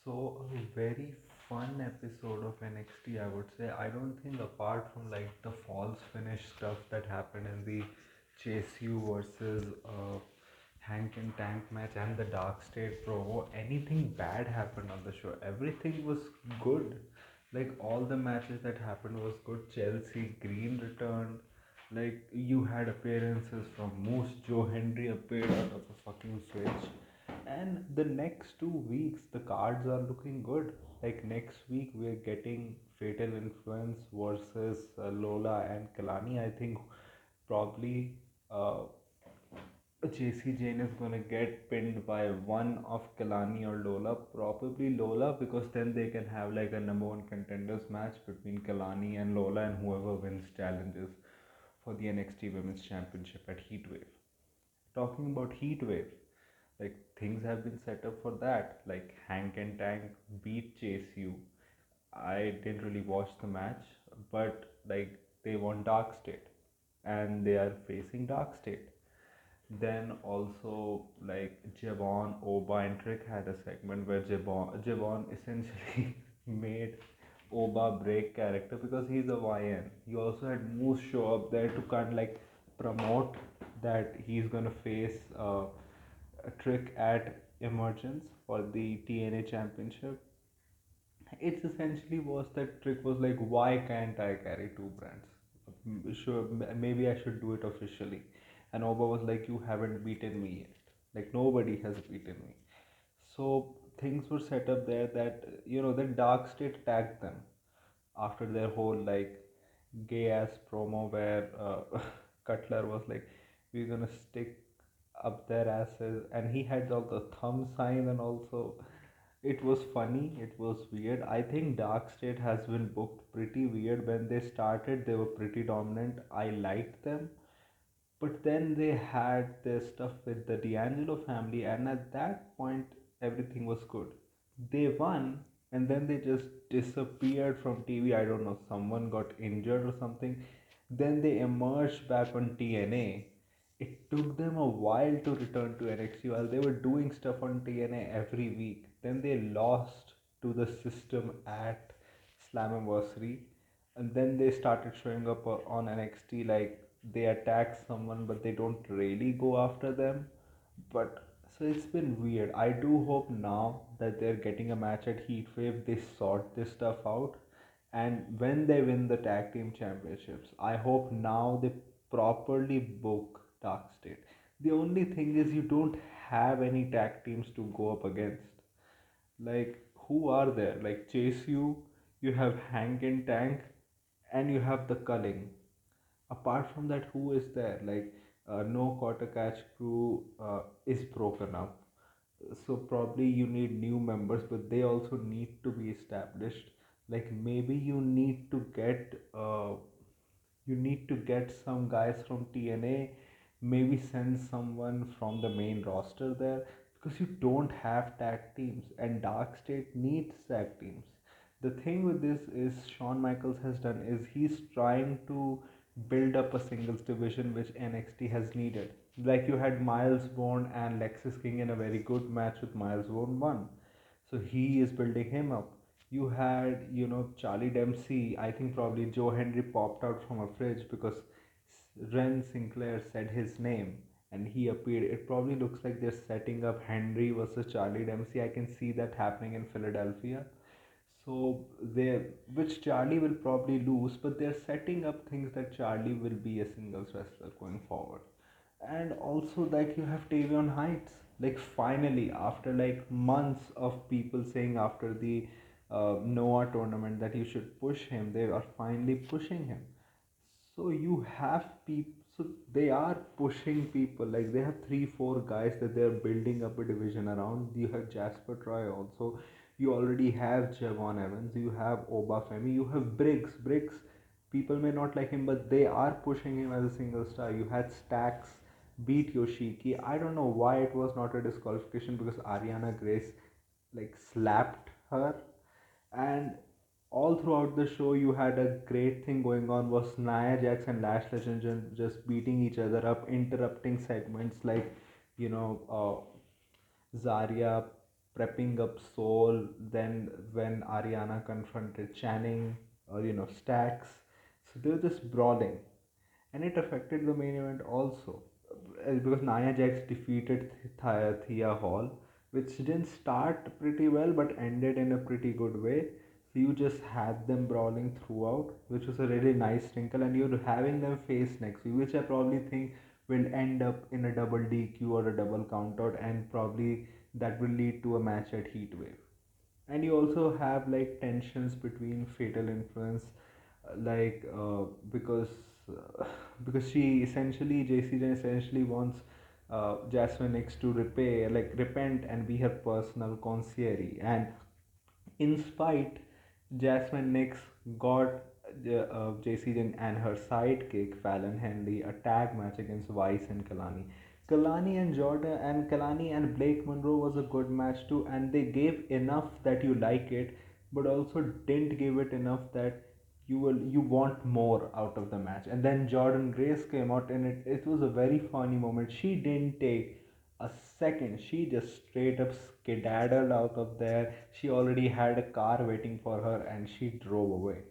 So, a very fun episode of NXT, I would say. I don't think, apart from like the false finish stuff that happened in the Chase U versus Hank and Tank match and the Dark State promo, anything bad happened on the show. Everything was good. Like, all the matches that happened was good. Chelsea Green returned. Like, you had appearances from Moose. Joe Hendry appeared out of a fucking switch. And the next 2 weeks, the cards are looking good. Like, next week, we're getting Fatal Influence versus Lola and Kalani. I think probably uh, JC Jane is gonna get pinned by one of Kalani or Lola. Probably Lola, because then they can have like a number one contenders match between Kalani and Lola, and whoever wins challenges for the NXT Women's Championship at Heatwave. Talking about Heatwave, like, things have been set up for that. Like, Hank and Tank beat Chase U. I didn't really watch the match, but like, they won Dark State and they are facing Dark State. Then also, like, Javon, Oba, and Trick had a segment where Javon essentially made Oba break character because he's a YN. You also had Moose show up there to kind of like promote that he's gonna face a Trick at Emergence for the TNA Championship. It's essentially was that Trick was like, why can't I carry two brands? Sure, maybe I should do it officially. And Oba was like, you haven't beaten me yet. Like, nobody has beaten me. So things were set up there that, the Dark State attacked them after their whole like gay ass promo where Cutler was like, we're gonna stick up their asses, and he had all the thumb sign, and also it was funny, it was weird. I think Dark State has been booked pretty weird. When they started, they were pretty dominant. I liked them, but then they had their stuff with the D'Angelo family, and at that point, everything was good. They won, and then they just disappeared from TV. I don't know, someone got injured or something. Then they emerged back on TNA. It took them a while to return to NXT while they were doing stuff on TNA every week. Then they lost to the system at Slammiversary, and then they started showing up on NXT. Like, they attack someone, but they don't really go after them. But so it's been weird. I do hope now that they're getting a match at Heatwave, they sort this stuff out. And when they win the tag team championships, I hope now they properly book Dark State. The only thing is, you don't have any tag teams to go up against. Like, who are there? Like, Chase you have Hank and Tank, and you have the Culling. Apart from that, who is there? Like, no quarter catch crew is broken up, so probably you need new members, but they also need to be established. Like, maybe you need to get some guys from TNA, maybe send someone from the main roster there, because you don't have tag teams, and Dark State needs tag teams. The thing with this is, Shawn Michaels has done is he's trying to build up a singles division which NXT has needed. Like, you had Miles Bourne and Lexis King in a very good match with Miles Bourne won. So he is building him up. You had, Charlie Dempsey. I think probably Joe Hendry popped out from a fridge because Ren Sinclair said his name and he appeared. It probably looks like they're setting up Henry versus Charlie Dempsey. I can see that happening in Philadelphia. So they, which Charlie will probably lose, but they're setting up things that Charlie will be a singles wrestler going forward. And also, like, you have Tavion Heights. Like, finally, after like months of people saying after the Noah tournament that you should push him, they are finally pushing him. So you have people. So they are pushing people. Like, they have three, four guys that they are building up a division around. You have Jasper Troy also. You already have Javon Evans. You have Oba Femi. You have Briggs. Briggs. People may not like him, but they are pushing him as a single star. You had Stacks beat Yoshiki. I don't know why it was not a disqualification, because Ariana Grace like slapped her. And all throughout the show, you had a great thing going on was Nia Jax and Lash Legend just beating each other up, interrupting segments like, you know uh, Zarya prepping up Soul. Then when Ariana confronted Channing, or Stacks, so they were just brawling, and it affected the main event also, because Nia Jax defeated Thea Hall, which didn't start pretty well but ended in a pretty good way. So you just had them brawling throughout, which was a really nice wrinkle, and you're having them face next to you, which I probably think will end up in a double DQ or a double countout, and probably that will lead to a match at Heatwave. And you also have like tensions between Fatal Influence, because uh, because she essentially JC Jane essentially wants Jasmine X to repent and be her personal concierge. And in spite, Jasmine Nix got JC Jin and her sidekick Fallon Henley a tag match against Vice and Kalani. Kalani and Blake Monroe was a good match too, and they gave enough that you like it, but also didn't give it enough that you want more out of the match. And then Jordan Grace came out, and it was a very funny moment. She didn't take a second. She just straight up skedaddled out of there. She already had a car waiting for her, and she drove away.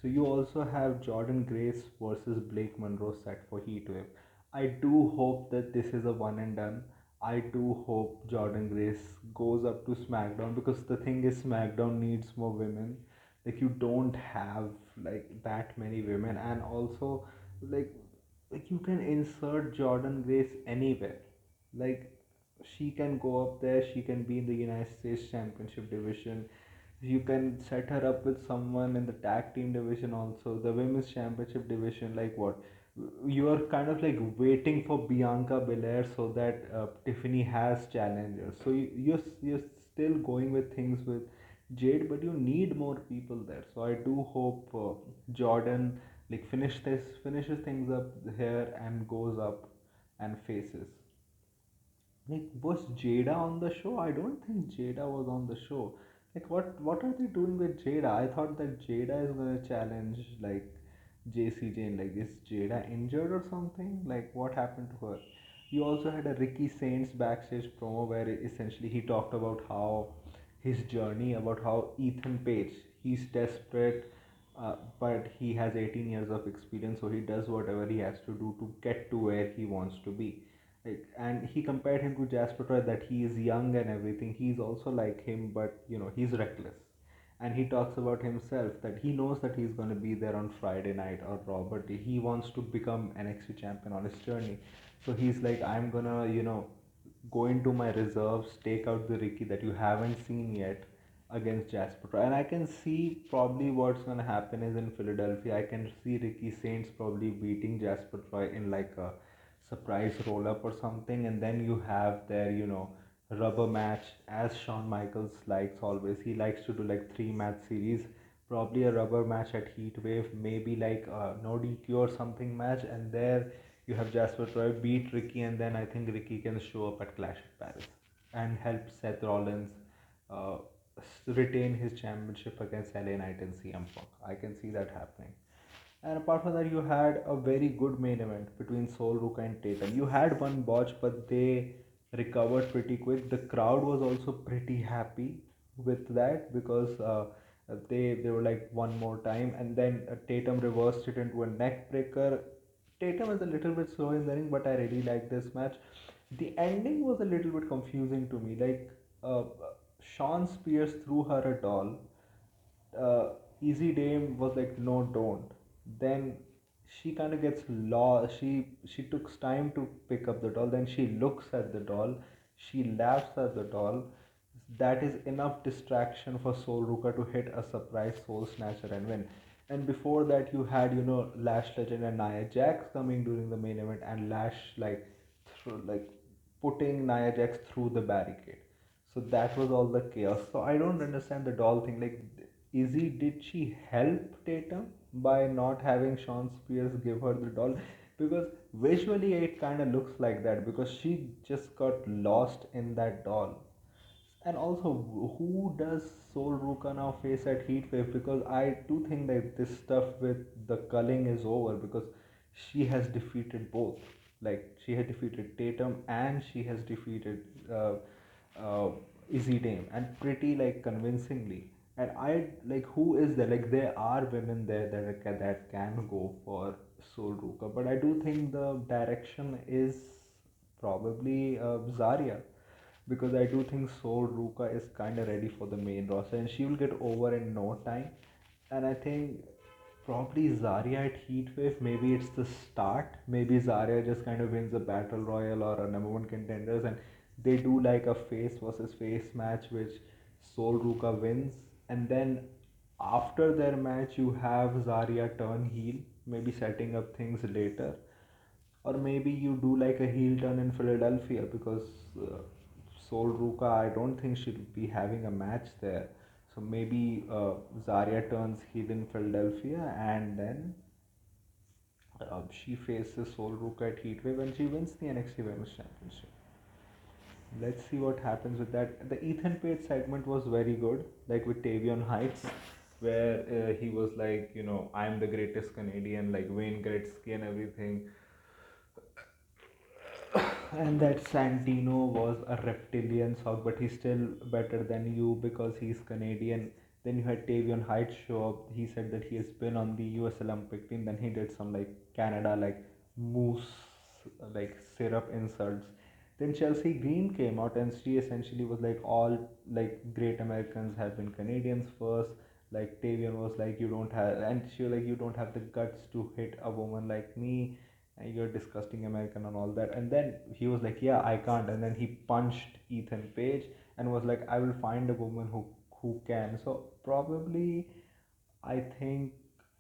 So you also have Jordan Grace versus Blake Monroe set for Heatwave. I do hope that this is a one and done. I do hope Jordan Grace goes up to SmackDown, because the thing is SmackDown needs more women. Like, you don't have like that many women, and also like you can insert Jordan Grace anywhere. Like, she can go up there, she can be in the United States Championship division. You can set her up with someone in the tag team division, also the women's championship division. Like, what, you are kind of like waiting for Bianca Belair so that Tiffany has challengers. So you're still going with things with Jade, but you need more people there. So I do hope Jordan like finishes things up here and goes up and faces. Like, was Jada on the show? I don't think Jada was on the show. Like, what are they doing with Jada? I thought that Jada is gonna challenge like JC Jane. Like, is Jada injured or something? Like, what happened to her? You also had a Ricky Saints backstage promo where essentially he talked about how his journey, about how Ethan Page, he's desperate, but he has 18 years of experience, so he does whatever he has to do to get to where he wants to be. Like, and he compared him to Jasper Troy, that he is young and everything. He's also like him, but he's reckless. And he talks about himself that he knows that he's going to be there on Friday night or Raw, but he wants to become NXT champion on his journey. So he's like, I'm gonna, go into my reserves, take out the Ricky that you haven't seen yet against Jasper Troy. And I can see probably what's gonna happen is in Philadelphia, I can see Ricky Saints probably beating Jasper Troy in like a surprise roll up or something, and then you have their rubber match, as Shawn Michaels likes always. He likes to do like three match series, probably a rubber match at Heat Wave, maybe like a no DQ or something match, and there you have Jasper Troy beat Ricky, and then I think Ricky can show up at Clash of Paris and help Seth Rollins uh, retain his championship against LA Knight and CM Punk. I can see that happening. And apart from that, you had a very good main event between Sol Ruka and Tatum. You had one botch, but they recovered pretty quick. The crowd was also pretty happy with that, because they were like one more time, and then Tatum reversed it into a neck breaker. Tatum is a little bit slow in the ring, but I really like this match. The ending was a little bit confusing to me. Like, Sean Spears threw her a doll. Easy Dame was like, no, don't. Then she kind of gets lost. She took time to pick up the doll. Then she looks at the doll. She laughs at the doll. That is enough distraction for Soul Ruka to hit a surprise Soul Snatcher and win. And before that, you had Lash Legend and Nia Jax coming during the main event, and Lash like putting Nia Jax through the barricade. So that was all the chaos. So I don't understand the doll thing. Like, Izzy, did she help Tatum by not having Sean Spears give her the doll? Because visually it kind of looks like that, because she just got lost in that doll. And also, who does Soul Ruka now face at Heatwave? Because I do think that this stuff with the culling is over, because she has defeated both. Like, she had defeated Tatum and she has defeated uh, uh, Izzy Dame and pretty like convincingly. And I like who is there? Like there are women there that can go for Sol Ruka, but I do think the direction is probably Zarya, because I do think Sol Ruka is kind of ready for the main roster and she will get over in no time. And I think probably Zarya at Heatwave, maybe it's the start. Maybe Zarya just kind of wins a battle royal or a number one contenders, and they do like a face versus face match which Sol Ruka wins, and then after their match you have Zarya turn heel, maybe setting up things later, or maybe you do like a heel turn in Philadelphia because uh, Sol Ruka, I don't think she'll be having a match there. So maybe Zarya turns heel in Philadelphia and then she faces Sol Ruka at Heatwave and she wins the NXT Women's Championship. Let's see what happens with that. The Ethan Page segment was very good, like with Tavion Heights, where he was like, I'm the greatest Canadian, like Wayne Gretzky and everything, and that Santino was a reptilian sock, but he's still better than you because he's Canadian. Then you had Tavion Heights show up. He said that he has been on the US Olympic team. Then he did some like Canada like moose like syrup insults. Then Chelsea Green came out and she essentially was like all like great Americans have been Canadians first. Like Tavion was like you don't have, and she was like you don't have the guts to hit a woman like me, and you're disgusting American and all that. And then he was like, yeah, I can't. And then he punched Ethan Page and was like, I will find a woman who can. So probably I think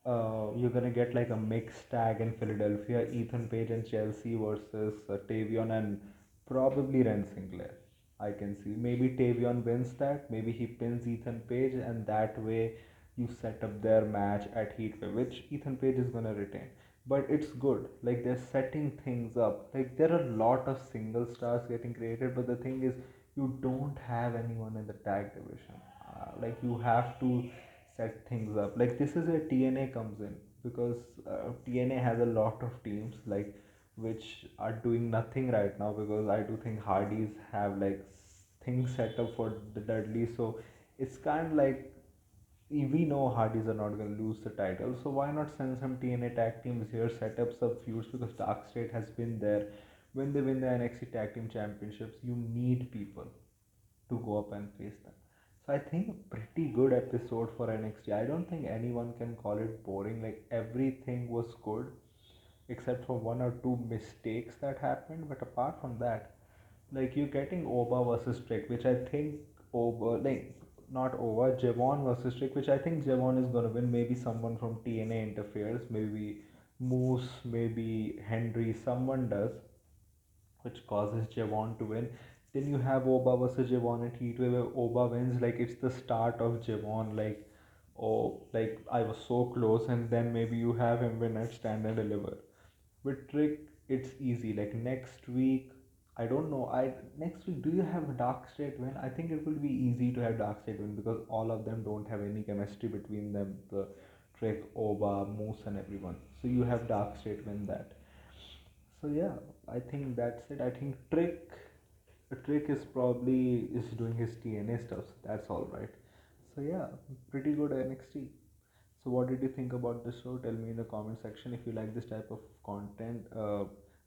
you're gonna get like a mixed tag in Philadelphia, Ethan Page and Chelsea versus Tavion and probably Ren Sinclair. I can see maybe Tavion wins that, maybe he pins Ethan Page, and that way you set up their match at Heatwave, which Ethan Page is gonna retain. But it's good, like they're setting things up. Like there are a lot of single stars getting created, but the thing is, you don't have anyone in the tag division. Like you have to set things up. Like this is where TNA comes in because TNA has a lot of teams like which are doing nothing right now because I do think Hardys have like things set up for the Dudley. So it's kind of like we know Hardys are not going to lose the title, so why not send some TNA tag teams here, set up some feuds because Dark State has been there. When they win the NXT Tag Team Championships, you need people to go up and face them. So I think pretty good episode for NXT. I don't think anyone can call it boring. Like everything was good except for one or two mistakes that happened. But apart from that, like you're getting Oba versus Trick, which I think Oba like not Oba, Javon versus Trick, which I think Javon is gonna win. Maybe someone from TNA interferes, maybe Moose, maybe Henry, someone does, which causes Javon to win. Then you have Oba versus Javon at Heatwave where Oba wins. Like it's the start of Javon. Like oh, like I was so close, and then maybe you have him win at Stand and Deliver. With Trick, it's easy. Like next week, I don't know. I next week, do you have Dark State win? I think it will be easy to have Dark State win because all of them don't have any chemistry between them. The Trick, Oba, Moose, and everyone. So you have Dark State win that. So yeah, I think that's it. I think Trick is probably is doing his TNA stuff. So that's all right. So yeah, pretty good NXT. So what did you think about the show? Tell me in the comment section if you like this type of content.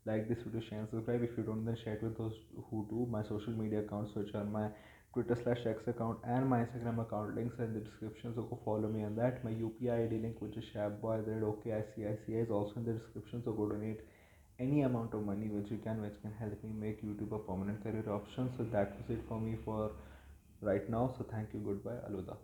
Like this video, share and subscribe. If you don't, then share it with those who do. My social media accounts, which are my Twitter/X account and my Instagram account, links are in the description. So go follow me on that. My UPI ID link, which is ShabBoy@OKICICI, is also in the description. So go donate any amount of money which can help me make YouTube a permanent career option. So that was it for me for right now. So thank you. Goodbye. Alvida.